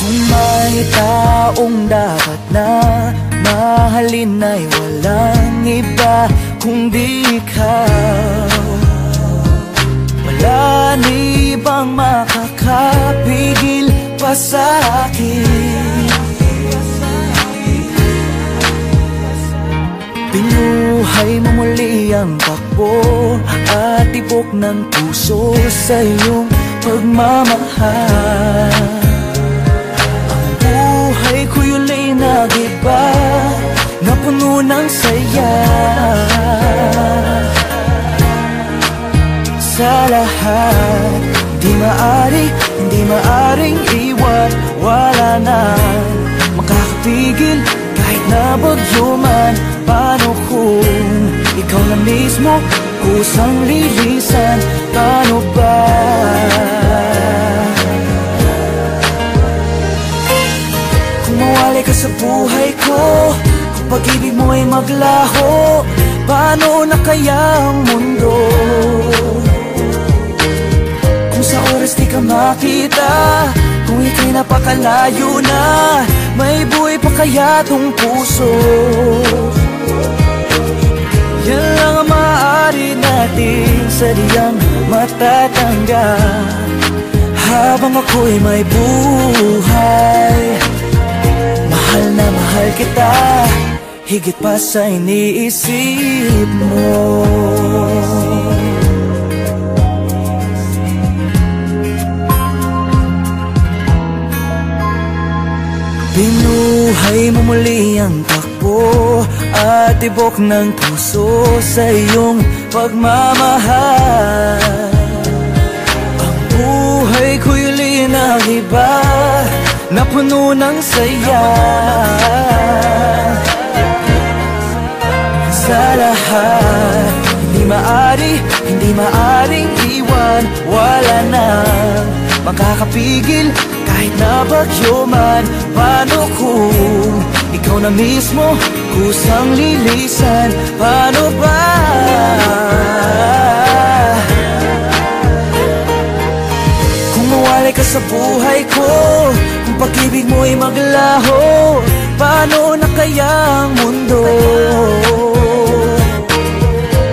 Kung may taong dapat na mahalin ay walang iba kundi ikaw. Wala na ibang makakapigil pa sa akin. Binuhay mo muli ang takbo at tibok ng puso sa iyong pagmamahal. Ang buhay ko'y ulit nag-iba na puno ng saya. Sa lahat, hindi maaring iwan. Wala na makakapigil kahit na bagyo man. Paano kung ikaw na mismo kusang lilisan? Paano ba? Kung mawali ka sa buhay ko, kung pag-ibig mo ay maglaho, paano na kaya ang mundo? Kung sa oras di ka makita, kung ika'y napakalayo na, may buhay pa kaya tong puso? Yan lang ang maaari nating sadyang matatanggap habang ako'y may buhay. Mahal na mahal kita, higit pa sa iniisip mo. Binuhay mo muli ang takbo at tibok ng puso sa iyong pagmamahal. Ang buhay ko'y linagiba na puno ng saya. Sa lahat, hindi maaring iwan. Wala nang makakapigil kahit na bagyo man. Paano kung ikaw na mismo kusang lilisan? Paano ba? Kung mawali ka sa buhay ko, kung pag-ibig mo ay maglaho, paano na kaya ang mundo?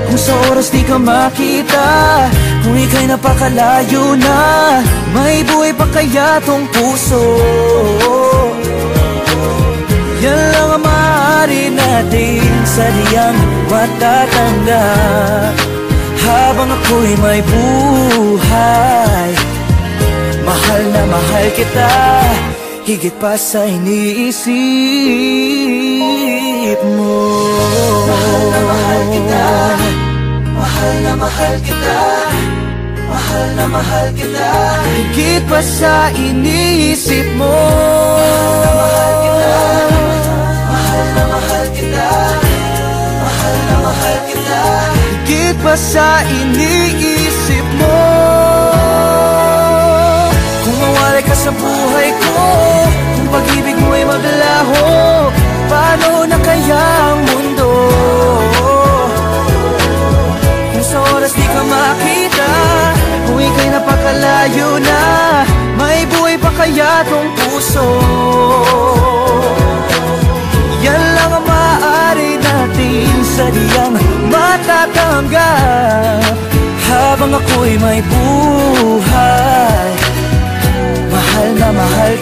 Kung sa oras di ka makita, kung ika'y napakalayo na, may buhay pa kaya tong puso? Yan lang ang maaari natin sadyang matatanggap habang ako'y may buhay. Mahal na mahal kita, higit pa sa iniisip mo. Mahal na mahal kita, mahal na mahal kita, mahal na mahal kita, higit pa sa iniisip mo. Mahal na mahal kita, mahal na mahal kita, higit pa sa iniisip mo. Kung mawala ka sa buhay ko, kung pag-ibig mo ay maglaho, paano na kaya ang mundo? Kung sa oras di ka makita, kung ika'y napakalayo na, may buhay pa kaya tong puso? Yan lang ang maaari natin sadyang matatanggap habang ako'y may buhay. Mahal na mahal